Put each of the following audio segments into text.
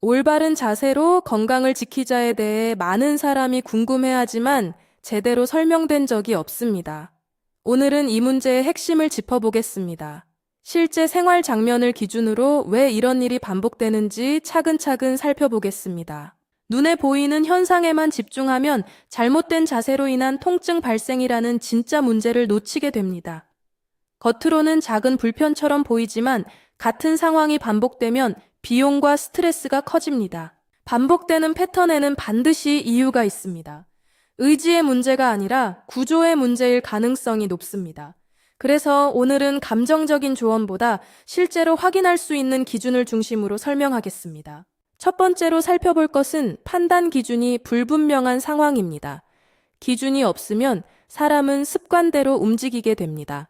올바른 자세로 건강을 지키자에 대해 많은 사람이 궁금해하지만 제대로 설명된 적이 없습니다. 오늘은 이 문제의 핵심을 짚어보겠습니다. 실제 생활 장면을 기준으로 왜 이런 일이 반복되는지 차근차근 살펴보겠습니다. 눈에 보이는 현상에만 집중하면 잘못된 자세로 인한 통증 발생이라는 진짜 문제를 놓치게 됩니다. 겉으로는 작은 불편처럼 보이지만 같은 상황이 반복되면 비용과 스트레스가 커집니다. 반복되는 패턴에는 반드시 이유가 있습니다. 의지의 문제가 아니라 구조의 문제일 가능성이 높습니다. 그래서 오늘은 감정적인 조언보다 실제로 확인할 수 있는 기준을 중심으로 설명하겠습니다. 첫 번째로 살펴볼 것은 판단 기준이 불분명한 상황입니다. 기준이 없으면 사람은 습관대로 움직이게 됩니다.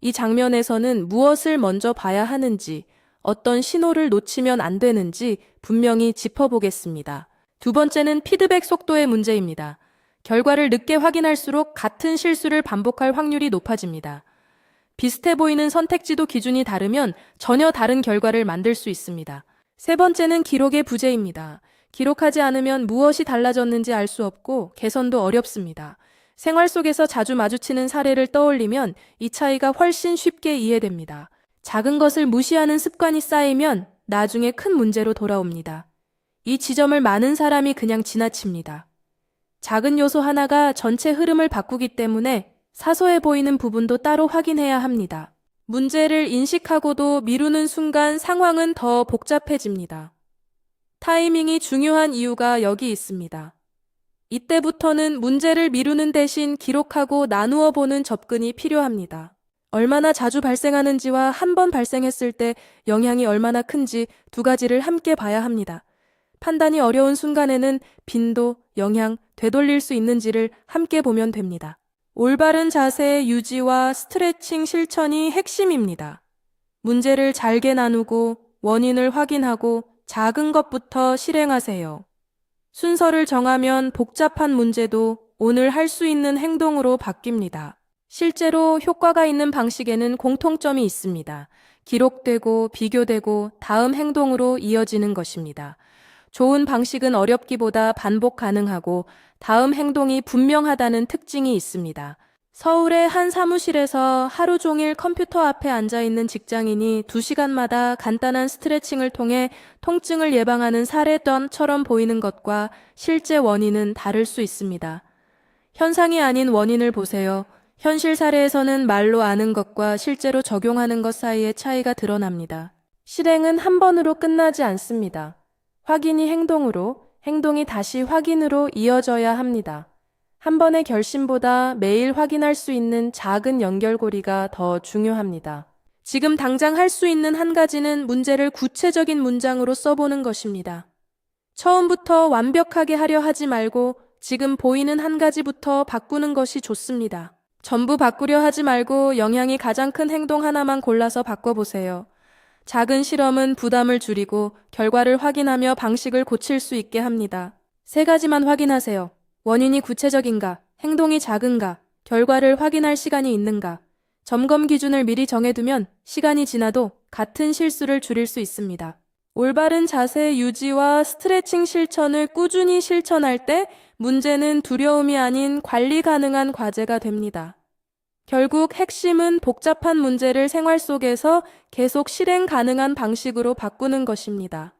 이 장면에서는 무엇을 먼저 봐야 하는지, 어떤 신호를 놓치면 안 되는지 분명히 짚어보겠습니다. 두 번째는 피드백 속도의 문제입니다. 결과를 늦게 확인할수록 같은 실수를 반복할 확률이 높아집니다. 비슷해 보이는 선택지도 기준이 다르면 전혀 다른 결과를 만들 수 있습니다. 세 번째는 기록의 부재입니다. 기록하지 않으면 무엇이 달라졌는지 알 수 없고 개선도 어렵습니다. 생활 속에서 자주 마주치는 사례를 떠올리면 이 차이가 훨씬 쉽게 이해됩니다. 작은 것을 무시하는 습관이 쌓이면 나중에 큰 문제로 돌아옵니다. 이 지점을 많은 사람이 그냥 지나칩니다. 작은 요소 하나가 전체 흐름을 바꾸기 때문에 사소해 보이는 부분도 따로 확인해야 합니다. 문제를 인식하고도 미루는 순간 상황은 더 복잡해집니다. 타이밍이 중요한 이유가 여기 있습니다. 이때부터는 문제를 미루는 대신 기록하고 나누어 보는 접근이 필요합니다. 얼마나 자주 발생하는지와 한 번 발생했을 때 영향이 얼마나 큰지 두 가지를 함께 봐야 합니다. 판단이 어려운 순간에는 빈도, 영향, 되돌릴 수 있는지를 함께 보면 됩니다. 올바른 자세의 유지와 스트레칭 실천이 핵심입니다. 문제를 잘게 나누고 원인을 확인하고 작은 것부터 실행하세요. 순서를 정하면 복잡한 문제도 오늘 할 수 있는 행동으로 바뀝니다. 실제로 효과가 있는 방식에는 공통점이 있습니다. 기록되고 비교되고 다음 행동으로 이어지는 것입니다. 좋은 방식은 어렵기보다 반복 가능하고 다음 행동이 분명하다는 특징이 있습니다. 서울의 한 사무실에서 하루 종일 컴퓨터 앞에 앉아 있는 직장인이 2시간마다 간단한 스트레칭을 통해 통증을 예방하는 사례처럼 보이는 것과 실제 원인은 다를 수 있습니다. 현상이 아닌 원인을 보세요. 현실 사례에서는 말로 아는 것과 실제로 적용하는 것 사이의 차이가 드러납니다. 실행은 한 번으로 끝나지 않습니다. 확인이 행동으로, 행동이 다시 확인으로 이어져야 합니다. 한 번의 결심보다 매일 확인할 수 있는 작은 연결고리가 더 중요합니다. 지금 당장 할 수 있는 한 가지는 문제를 구체적인 문장으로 써보는 것입니다. 처음부터 완벽하게 하려 하지 말고 지금 보이는 한 가지부터 바꾸는 것이 좋습니다. 전부 바꾸려 하지 말고 영향이 가장 큰 행동 하나만 골라서 바꿔보세요. 작은 실험은 부담을 줄이고 결과를 확인하며 방식을 고칠 수 있게 합니다. 3가지만 확인하세요. 원인이 구체적인가, 행동이 작은가, 결과를 확인할 시간이 있는가. 점검 기준을 미리 정해두면 시간이 지나도 같은 실수를 줄일 수 있습니다. 올바른 자세 유지와 스트레칭 실천을 꾸준히 실천할 때 문제는 두려움이 아닌 관리 가능한 과제가 됩니다. 결국 핵심은 복잡한 문제를 생활 속에서 계속 실행 가능한 방식으로 바꾸는 것입니다.